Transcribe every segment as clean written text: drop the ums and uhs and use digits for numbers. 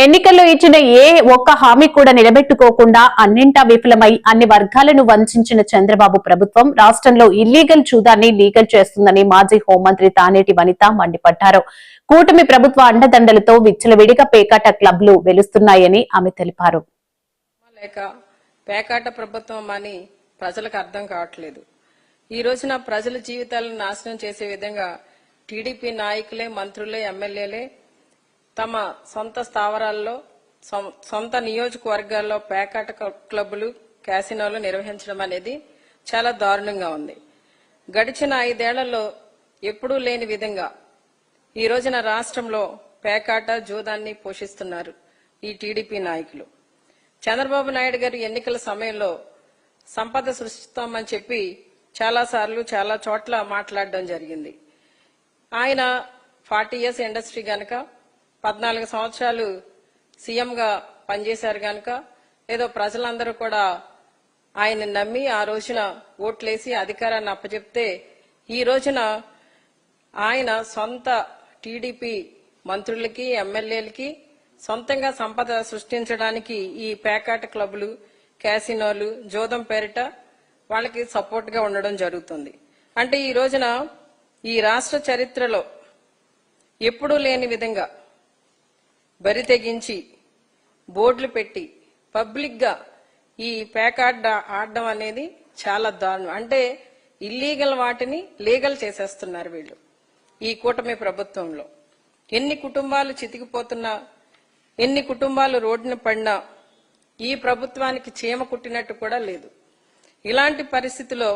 ఎన్నికల్లో ఇచ్చిన ఏ ఒక్క హామీ కూడా నిలబెట్టుకోకుండా అన్నింటా విఫలమై అన్ని వర్గాలను వంచిన చంద్రబాబు ప్రభుత్వం రాష్ట్రంలో ఇల్లీగల్ చూదాన్ని లీగల్ చేస్తుందని మాజీ హోంమంత్రి తానేటి వనిత మండిపడ్డారు. కూటమి ప్రభుత్వ అండదండలతో విచ్చలవిడిగా పేకాట క్లబ్లు వెలుస్తున్నాయని ఆమె తెలిపారు. పేకాట ప్రభుత్వం అని ప్రజలకు అర్థం కావట్లేదు. ఈ రోజున ప్రజల జీవితాలను నాశనం చేసే విధంగా టీడీపీ నాయకులే, మంత్రులే, ఎమ్మెల్యేలే తమ సొంత స్థావరాల్లో, సొంత నియోజకవర్గాల్లో పేకాట క్లబ్బులు, క్యాసినోలు నిర్వహించడం అనేది చాలా దారుణంగా ఉంది. గడిచిన 5 ఏళ్లలో ఎప్పుడూ లేని విధంగా ఈ రోజున రాష్ట్రంలో పేకాట, జూదాన్ని పోషిస్తున్నారు ఈ టీడీపీ నాయకులు. చంద్రబాబు నాయుడు గారు ఎన్నికల సమయంలో సంపద సృష్టిస్తామని చెప్పి చాలాసార్లు చాలా చోట్ల మాట్లాడడం జరిగింది. ఆయన 40 ఇయర్స్ ఇండస్ట్రీ గనక, 14 సంవత్సరాలు సీఎంగా పనిచేశారు గనక ఏదో ప్రజలందరూ కూడా ఆయన నమ్మి ఆ రోజున ఓట్లేసి అధికారాన్ని అప్పచెప్తే ఈ రోజున ఆయన సొంత టీడీపీ మంత్రులకి, ఎమ్మెల్యేలకి సొంతంగా సంపద సృష్టించడానికి ఈ పేకాట క్లబ్లు, క్యాసినోలు, జోదం పేరిట వాళ్ళకి సపోర్ట్ గా ఉండడం జరుగుతుంది. అంటే ఈ రోజున ఈ రాష్ట్ర చరిత్రలో ఎప్పుడూ లేని విధంగా బరి తెగించి బోర్డులు పెట్టి పబ్లిక్ గా ఈ పేకాట ఆడడం అనేది చాలా దారుణం. అంటే ఇల్లీగల్ వాటిని లీగల్ చేసేస్తున్నారు వీళ్ళు ఈ కూటమి ప్రభుత్వంలో. ఎన్ని కుటుంబాలు చితికిపోతున్నా, ఎన్ని కుటుంబాలు రోడ్డున పడినా ఈ ప్రభుత్వానికి చీమ కుట్టినట్టు కూడా లేదు. ఇలాంటి పరిస్థితిలో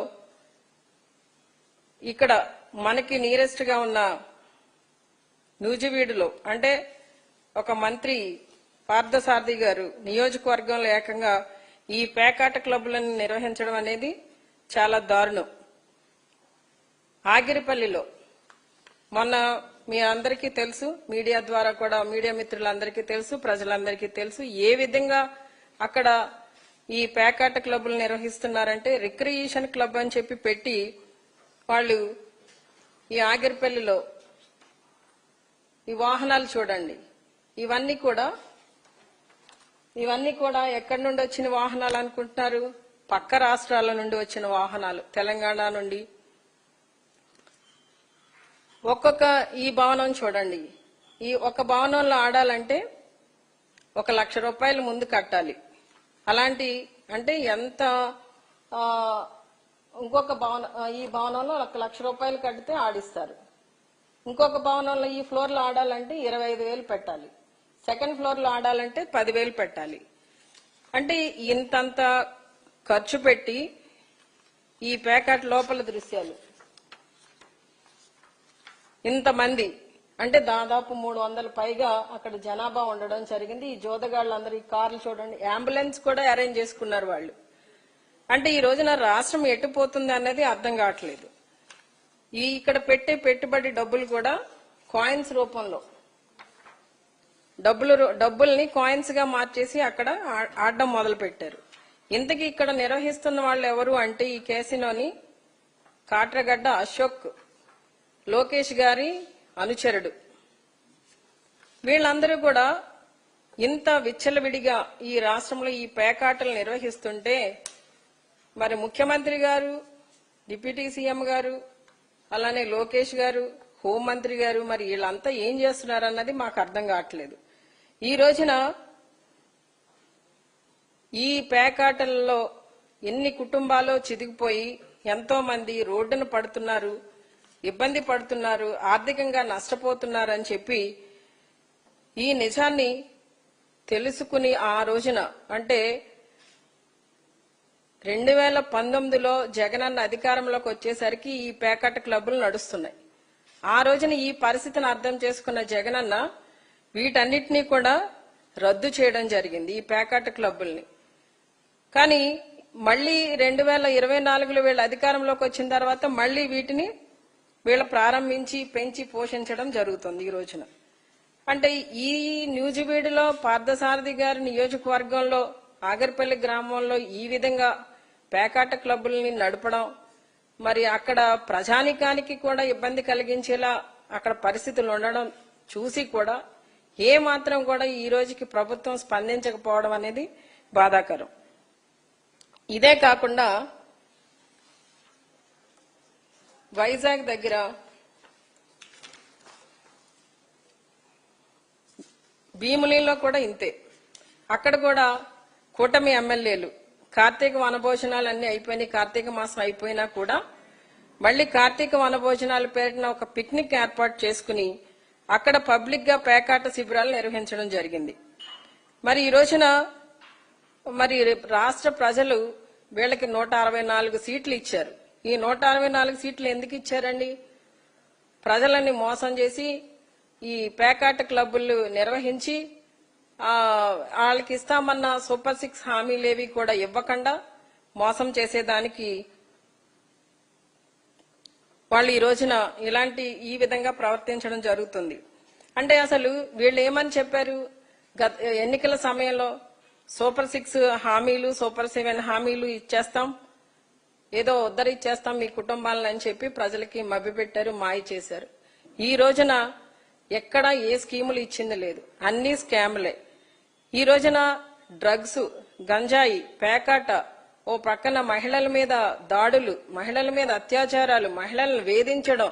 ఇక్కడ మనకి నియరెస్ట్ గా ఉన్న నూజివీడులో అంటే ఒక మంత్రి పార్థసారథి గారు నియోజకవర్గంలో ఏకంగా ఈ పేకాట క్లబ్లను నిర్వహించడం అనేది చాలా దారుణం. ఆగిరిపల్లిలో మొన్న మీ అందరికీ తెలుసు, మీడియా ద్వారా కూడా మీడియా మిత్రులందరికీ తెలుసు, ప్రజలందరికీ తెలుసు ఏ విధంగా అక్కడ ఈ పేకాట క్లబ్లు నిర్వహిస్తున్నారంటే రిక్రియేషన్ క్లబ్ అని చెప్పి పెట్టి వాళ్ళు ఈ ఆగిరిపల్లిలో ఈ వాహనాలు చూడండి, ఇవన్నీ కూడా ఎక్కడి నుండి వచ్చిన వాహనాలు అనుకుంటున్నారు? పక్క రాష్ట్రాల నుండి వచ్చిన వాహనాలు, తెలంగాణ నుండి. ఒక్కొక్క ఈ భవనం చూడండి, ఈ ఒక భవనంలో ఆడాలంటే 1 లక్ష రూపాయలు ముందు కట్టాలి. అలాంటి అంటే ఎంత ఇంకొక భవనం, ఈ భవనంలో 1 లక్ష రూపాయలు కడితే ఆడిస్తారు. ఇంకొక భవనంలో ఈ ఫ్లోర్ లో ఆడాలంటే 25,000 పెట్టాలి. సెకండ్ ఫ్లోర్ లో ఆడాలంటే 10,000 పెట్టాలి. అంటే ఇంతంత ఖర్చు పెట్టి ఈ పేకాట లోపల దృశ్యాలు ఇంతమంది అంటే దాదాపు 300 పైగా అక్కడ జనాభా ఉండడం జరిగింది. ఈ జోదగాళ్ళందరూ ఈ కార్లు చూడండి, అంబులెన్స్ కూడా అరేంజ్ చేసుకున్నారు వాళ్ళు. అంటే ఈ రోజున రాష్ట్రం ఎట్టుపోతుంది అన్నది అర్థం కావట్లేదు. ఈ ఇక్కడ పెట్టే పెట్టుబడి డబ్బులు కూడా కాయిన్స్ రూపంలో డబ్బుల్ని కాయిన్స్ గా మార్చేసి అక్కడ ఆడడం మొదలు పెట్టారు. ఇంతకీ ఇక్కడ నిర్వహిస్తున్న వాళ్ళు ఎవరు అంటే ఈ కేసినోని కాట్రగడ్డ అశోక్, లోకేష్ గారి అనుచరుడు. వీళ్ళందరూ కూడా ఇంత విచ్చలవిడిగా ఈ రాష్ట్రంలో ఈ పేకాటలు నిర్వహిస్తుంటే మరి ముఖ్యమంత్రి గారు, డిప్యూటీ సీఎం గారు, అలానే లోకేష్ గారు, హోంమంత్రి గారు మరి వీళ్ళంతా ఏం చేస్తున్నారన్నది మాకు అర్థం కావట్లేదు. ఈ రోజున ఈ పేకాటల్లో ఎన్ని కుటుంబాలు చితికిపోయి ఎంతో మంది రోడ్డున పడుతున్నారు, ఇబ్బంది పడుతున్నారు, ఆర్థికంగా నష్టపోతున్నారు అని చెప్పి ఈ నిజాన్ని తెలుసుకుని ఆ రోజున అంటే 2019లో జగనన్న అధికారంలోకి వచ్చేసరికి ఈ పేకాట క్లబ్బులు నడుస్తున్నాయి. ఆ రోజున ఈ పరిస్థితిని అర్థం చేసుకున్న జగనన్న వీటన్నిటినీ కూడా రద్దు చేయడం జరిగింది, ఈ పేకాట క్లబ్బుల్ని. కానీ మళ్లీ 2024లో వీళ్ళ అధికారంలోకి వచ్చిన తర్వాత మళ్లీ వీటిని వీళ్ళ ప్రారంభించి పెంచి పోషించడం జరుగుతుంది ఈ రోజున. అంటే ఈ న్యూజివీడులో పార్థసారథి గారి నియోజకవర్గంలో ఆగర్పల్లి గ్రామంలో ఈ విధంగా పేకాట క్లబ్బుల్ని నడపడం, మరి అక్కడ ప్రజానికానికి కూడా ఇబ్బంది కలిగించేలా అక్కడ పరిస్థితులు ఉండడం చూసి కూడా ఏ మాత్రం కూడా ఈ రోజుకి ప్రభుత్వం స్పందించకపోవడం అనేది బాధాకరం. ఇదే కాకుండా వైజాగ్ దగ్గర భీములిలో కూడా ఇంతే. అక్కడ కూడా కూటమి ఎమ్మెల్యేలు కార్తీక వనభోజనాలు అన్ని అయిపోయినాయి, కార్తీక మాసం అయిపోయినా కూడా మళ్లీ కార్తీక వనభోజనాల పేరున ఒక పిక్నిక్ ఏర్పాటు చేసుకుని అక్కడ పబ్లిక్ గా పేకాట శిబిరాలు నిర్వహించడం జరిగింది. మరి ఈ రోజున మరి రాష్ట్ర ప్రజలు వీళ్ళకి 164 సీట్లు ఇచ్చారు. ఈ 164 సీట్లు ఎందుకు ఇచ్చారండి? ప్రజలని మోసం చేసి ఈ పేకాట క్లబ్బులు నిర్వహించి వాళ్ళకి ఇస్తామన్న సూపర్ 6 హామీలేవి కూడా ఇవ్వకుండా మోసం చేసేదానికి వాళ్ళు ఈ రోజున ఈ విధంగా ప్రవర్తించడం జరుగుతుంది. అంటే అసలు వీళ్ళు ఏమని చెప్పారు? ఎన్నికల సమయంలో సూపర్ 6 హామీలు, సూపర్ 7 హామీలు ఇచ్చేస్తాం, ఏదో ఉద్ధరిచ్చేస్తాం మీ కుటుంబాలను అని చెప్పి ప్రజలకి మభ్యపెట్టారు, మాయ చేశారు. ఈ రోజున ఎక్కడ ఏ స్కీములు ఇచ్చింది లేదు, అన్ని స్కామ్లే. ఈ రోజున డ్రగ్స్, గంజాయి, పేకాట, ఓ ప్రక్కన మహిళల మీద దాడులు, మహిళల మీద అత్యాచారాలు, మహిళలను వేధించడం,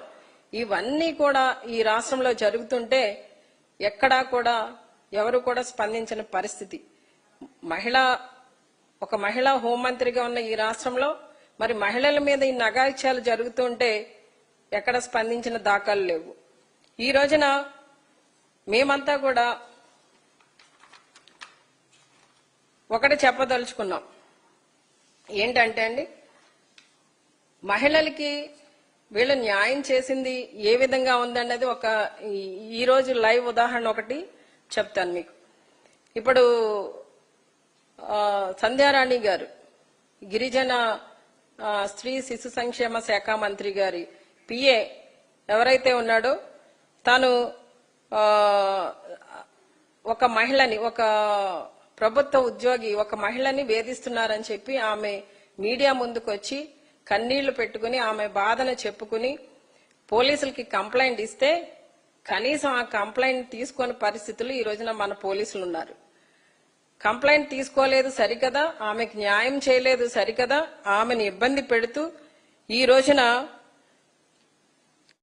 ఇవన్నీ కూడా ఈ రాష్ట్రంలో జరుగుతుంటే ఎక్కడా కూడా ఎవరు కూడా స్పందించిన పరిస్థితి. ఒక మహిళా హోంమంత్రిగా ఉన్న ఈ రాష్ట్రంలో మరి మహిళల మీద ఈ అఘాయిత్యాలు జరుగుతుంటే ఎక్కడ స్పందించిన దాఖలు లేవు. ఈ రోజున మేమంతా కూడా ఒకటి చెప్పదలుచుకున్నాం. ఏంటంటే అండి, మహిళలకి వీళ్ళు న్యాయం చేసింది ఏ విధంగా ఉందన్నది ఈ రోజు లైవ్ ఉదాహరణ ఒకటి చెప్తాను మీకు. ఇప్పుడు సంధ్యారాణి గారు, గిరిజన స్త్రీ శిశు సంక్షేమ శాఖ మంత్రి గారి పిఏ ఎవరైతే ఉన్నాడో తాను ఒక మహిళని, ఒక ప్రభుత్వ ఉద్యోగి ఒక మహిళని వేధిస్తున్నారని చెప్పి ఆమె మీడియా ముందుకు వచ్చి కన్నీళ్లు పెట్టుకుని ఆమె బాధను చెప్పుకుని పోలీసులకి కంప్లైంట్ ఇస్తే కనీసం ఆ కంప్లైంట్ తీసుకునే పరిస్థితులు ఈ రోజున మన పోలీసులు ఉన్నారు. కంప్లైంట్ తీసుకోలేదు సరికదా, ఆమెకు న్యాయం చేయలేదు సరికదా, ఆమెను ఇబ్బంది పెడుతూ ఈ రోజున